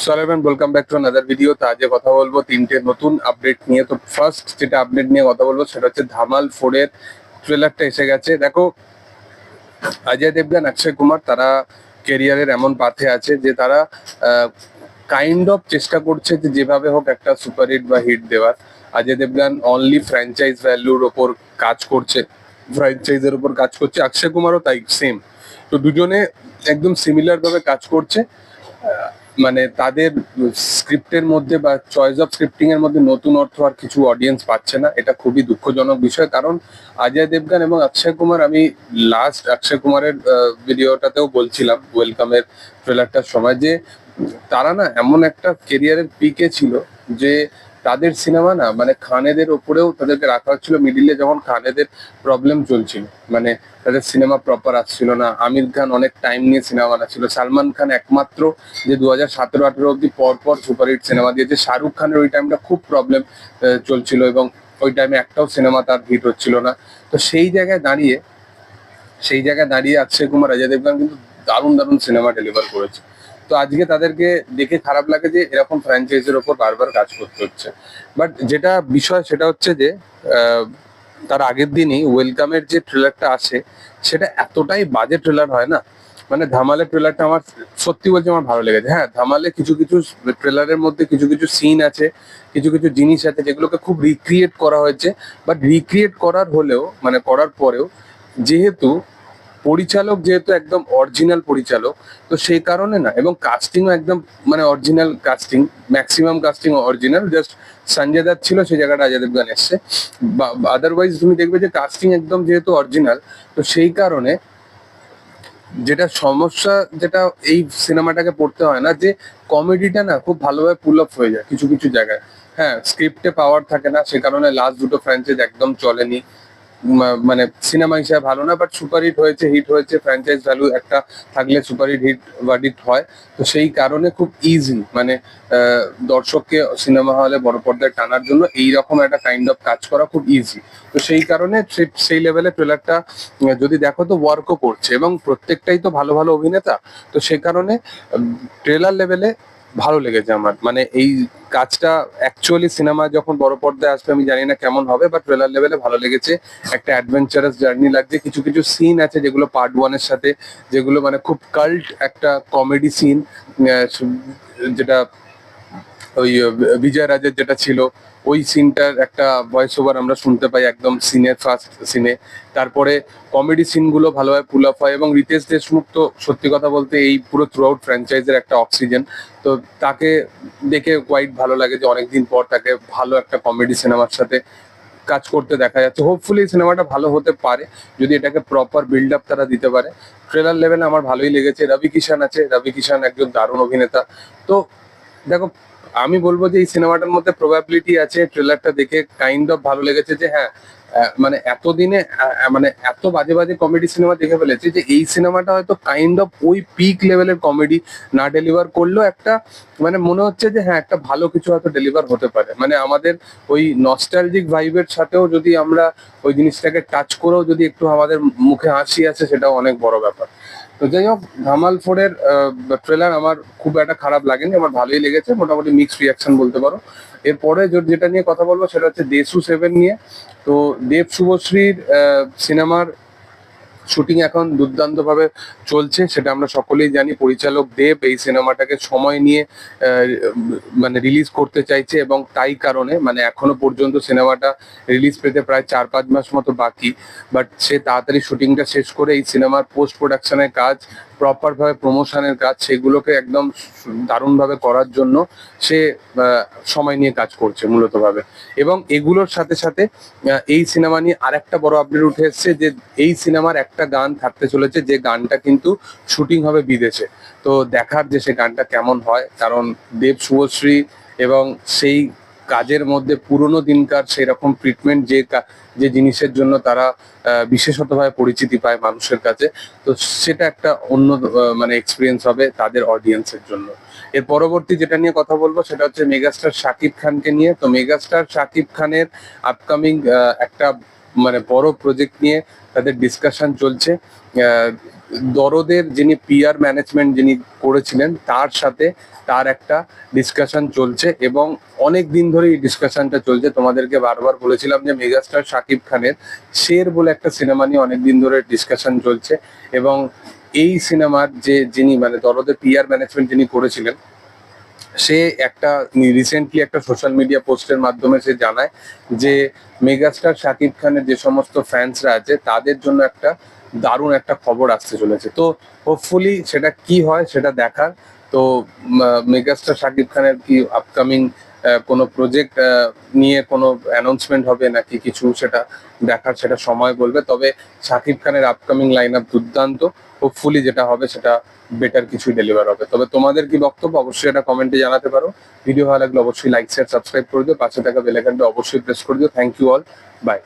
সালাম and welcome back to another video. তো আজকে কথা বলবো তিনটে নতুন আপডেট নিয়ে। তো ফার্স্ট যেটা আপডেট নিয়ে কথা বলবো সেটা হচ্ছে ধামাল 4 এর ট্রেলারটা এসে গেছে। দেখো, অজয় দেবগন, অক্ষয় কুমার তারা কেরিয়ারের এমন পাথে আছে যে তারা কাইন্ড অফ চেষ্টা করছে যে যেভাবে হোক একটা সুপার হিট বা হিট দেওয়ার। অজয় দেবগন অনলি ফ্র্যাঞ্চাইজ ভ্যালুর ওপর কাজ করছে, ফ্র্যাঞ্চাইজের ওপর কাজ করছে। অক্ষয় কুমারও তাই, সেম। তো দুজনে একদম সিমিলার ভাবে কাজ করছে। মানে তাদের স্ক্রিপ্টের মধ্যে বা চয়েস অফ স্ক্রিপ্টিং এর মধ্যে নতুন অর্থ আর কিছু অডিয়েন্স পাচ্ছে না। এটা খুবই দুঃখজনক বিষয়, কারণ অজয় দেবগন এবং অক্ষয় কুমার, আমি লাস্ট অক্ষয় কুমারের ভিডিওটাতেও বলছিলাম ওয়েলকামের ট্রেলারটার সময়, যে তারা না এমন একটা কেরিয়ারের পিকে ছিল যে তাদের সিনেমা না, মানে খানেদের ওপরেও তাদেরকে রাখা হচ্ছিল মিডিলে, যখন খানেদের প্রবলেম চলছিল। মানে তাদের সিনেমা প্রপার আসছিল না। আমির খান অনেক টাইম নিয়ে সিনেমা বানাচ্ছিল। সালমান খান একমাত্র যে 2017-18 অব্দি পরপর সুপারহিট সিনেমা দিয়েছে। শাহরুখ খানের ওই টাইমটা খুব প্রবলেম চলছিল এবং ওই টাইমে একটাও সিনেমা তার হিট হচ্ছিল না। তো সেই জায়গায় দাঁড়িয়ে অক্ষয় কুমার, অজয় দেবগন কিন্তু দারুণ দারুণ সিনেমা ডেলিভার করেছে। তো আজকে তাদেরকে দেখে খারাপ লাগে যে এরকম ফ্র্যাঞ্চাইজির ওপর বারবার কাজ করতে হচ্ছে। বাট যেটা বিষয় সেটা হচ্ছে যে তার আগের দিনই ওয়েলকামের যে ট্রেলারটা আসে সেটা এতটাই বাজে ট্রেলার হয় না। মানে ধামালের ট্রেলারটা আমার সত্যি বলছি আমার ভালো লেগেছে। হ্যাঁ, ধামালে কিছু কিছু ট্রেলারের মধ্যে কিছু কিছু সিন আছে, কিছু কিছু জিনিস আছে যেগুলোকে খুব রিক্রিয়েট করা হয়েছে। বাট রিক্রিয়েট করার হলেও, মানে করার পরেও, যেহেতু পরিচালক যেহেতু একদম অরিজিনাল পরিচালক, তো সেই কারণে না, এবং কাস্টিংও একদম মানে original casting, maximum casting original. Just Sanjay Dutta ছিল সেই জায়গাটা অজয় দেবগন এসছে। আদারওয়াইজ তুমি দেখবে যে কাস্টিং একদম যেহেতু অরিজিনাল, তো সেই কারণে যেটা সমস্যা, যেটা এই সিনেমাটাকে পড়তে হয় না, যে কমেডিটা না খুব ভালোভাবে পুল আপ হয়ে যায় কিছু কিছু জায়গায়। হ্যাঁ, স্ক্রিপ্টে পাওয়ার থাকে না, সে কারণে লাস্ট দুটো ফ্র্যাঞ্চাইজ একদম চলেনি। মানে সিনেমা হিসাবে ভালো না, বাট সুপারহিট হয়েছে, হিট হয়েছে। ফ্র্যাঞ্চাইজ ভ্যালু একটা থাকলে সুপারহিট হিট ভার্ডিক্ট হয়। তো সেই কারণে খুব ইজি, মানে দর্শককে সিনেমা হলে বড় পর্দায় টানার জন্য এইরকম একটা কাইন্ড অফ কাজ করা খুব ইজি। তো সেই কারণে সেই লেভেলে ট্রেলারটা যদি দেখো তো ওয়ার্কও করছে, এবং প্রত্যেকটাই তো ভালো ভালো অভিনেতা। তো সে কারণে ট্রেলার লেভেলে ভালো লেগেছে আমার। মানে এই কাজটা অ্যাকচুয়ালি সিনেমা যখন বড় পর্দায় আসবে আমি জানি না কেমন হবে, বাট ট্রেলার লেভেলে ভালো লেগেছে। একটা অ্যাডভেঞ্চারাস জার্নি লাগছে। কিছু কিছু সিন আছে যেগুলো পার্ট 1-এর সাথে, যেগুলো মানে খুব কাল্ট একটা কমেডি সিন, যেটা ওই বিজয় রাজের যেটা ছিল, ওই সিনটার একটা ভয়েস ওভার আমরা শুনতে পাই একদম সিনের ফার্স্ট সিনে। তারপরে কমেডি সিনগুলো ভালোভাবে পুল আপ হয়, এবং রিতেশ দেশমুখ তো সত্যি কথা বলতে এই পুরো থ্রু আউট ফ্র্যাঞ্চাইজের একটা অক্সিজেন। তো তাকে দেখে কোয়াইট ভালো লাগে যে অনেকদিন পর তাকে ভালো একটা কমেডি সিনেমার সাথে কাজ করতে দেখা যাচ্ছে। হোপফুলি সিনেমাটা ভালো হতে পারে যদি এটাকে প্রপার বিল্ড আপ তারা দিতে পারে। ট্রেলার লেভেলে আমার ভালোই লেগেছে। রবি কিষান আছে, রবি কিষান একজন দারুণ অভিনেতা। তো দেখো, আমি বলবো যে এই সিনেমাটার মধ্যে প্রবাবিলিটি আছে। ট্রেলারটা দেখে কাইন্ড অফ ভালো লেগেছে যে হ্যাঁ, মানে এতদিনে মানে এত বাজে বাজে কমেডি সিনেমা দেখে ফেলেছে যে এই সিনেমাটা হয়তো কাইন্ড অফ ওই পিক লেভেলের কমেডি না ডেলিভার করলেও একটা, মানে মনে হচ্ছে যে হ্যাঁ একটা ভালো কিছু হয়তো ডেলিভার হতে পারে। মানে আমাদের ওই নস্টালজিক ভাইবের সাথেও যদি আমরা ওই জিনিসটাকে টাচ করেও যদি একটু আমাদের মুখে হাসি আছে, সেটাও অনেক বড় ব্যাপার। তো যাই হোক, ধামাল 4-এর ট্রেলার আমার খুব একটা খারাপ লাগেনি, আমার ভালোই লেগেছে। মোটামুটি মিক্সড রিয়াকশন বলতে পারো। এরপরে যেটা নিয়ে কথা বলবো সেটা হচ্ছে দেশু 7 নিয়ে। তো দেব শুভশ্রীর সিনেমার শুটিং এখন দুর্দান্ত ভাবে চলছে, সেটা আমরা সকলেই জানি। পরিচালক দেব এই সিনেমাটাকে সময় নিয়ে মানে রিলিজ করতে চাইছে, এবং তাই কারণে মানে এখনো পর্যন্ত সিনেমাটা রিলিজ পেতে প্রায় 4-5 মাস মতো বাকি। বাট সে তাড়াতাড়ি শুটিংটা শেষ করে এই সিনেমার পোস্ট প্রোডাকশনের কাজ, প্রপার ভাবে প্রমোশনের কাজ, সেগুলোকে একদম দারুণভাবে করার জন্য সে সময় নিয়ে কাজ করছে মূলত ভাবে। এবং এগুলোর সাথে সাথে এই সিনেমা নিয়ে আরেকটা বড় আপডেট উঠে এসেছে যে এই সিনেমার একটা গান থাকতে চলেছে, যে গানটা কিন্তু শুটিং হবে বিদেশে। তো দেখার যে সে গানটা কেমন হয়, কারণ দেব শুভশ্রী এবং সেই কাজের মধ্যে পুরোনো দিনকার সেই রকম ট্রিটমেন্ট, যে জিনিসের জন্য তারা বিশেষতভাবে পরিচিতি পায় মানুষের কাছে, তো সেটা একটা অন্য মানে এক্সপিরিয়েন্স হবে তাদের অডিয়েন্সের জন্য। এর পরবর্তী যেটা নিয়ে কথা বলবো সেটা হচ্ছে মেগাস্টার শাকিব খানকে নিয়ে। তো মেগাস্টার শাকিব খানের আপকামিং একটা মানে বড় প্রজেক্ট নিয়ে তাদের ডিসকাশন চলছে। দরদের যিনি পিআর ম্যানেজমেন্ট যিনি করেছিলেন তার সাথে তার একটা ডিসকাশন চলছে, এবং অনেক দিন ধরে এই ডিসকাশনটা চলছে। তোমাদেরকে বারবার বলেছিলাম যে মেগাস্টার শাকিব খানের শের বলে একটা সিনেমা নিয়ে অনেক দিন ধরে ডিসকাশন চলছে, এবং এই সিনেমার যিনি মানে দরদের পিআর ম্যানেজমেন্ট যিনি করেছিলেন, সে একটা রিসেন্টলি একটা সোশ্যাল মিডিয়া পোস্টের মাধ্যমে সে জানায় যে মেগাস্টার শাকিব খানের যে সমস্ত ফ্যান্সরা আছে তাদের জন্য একটা দারুণ একটা খবর আসতে চলেছে। তো হোপফুলি সেটা কি হয় সেটা দেখার। তো মেগাস্টার শাকিব খানের কি আপকামিং কোনো প্রজেক্ট নিয়ে কোনো অ্যানাউন্সমেন্ট হবে নাকি কিছু, সেটা দেখার, সেটা সময় বলবে। তবে শাকিব খানের আপকামিং লাইন আপ দুর্দান্ত, হোপফুলি যেটা হবে সেটা বেটার কিছু ডেলিভার হবে। তবে তোমাদের কি বক্তব্য অবশ্যই এটা কমেন্টে জানাতে পারো। ভিডিও ভালো লাগলে অবশ্যই লাইক শেয়ার সাবস্ক্রাইব করে দিও, পাশে থাকা বেল আইকনটা অবশ্যই প্রেস করে দিও। Thank you all, by.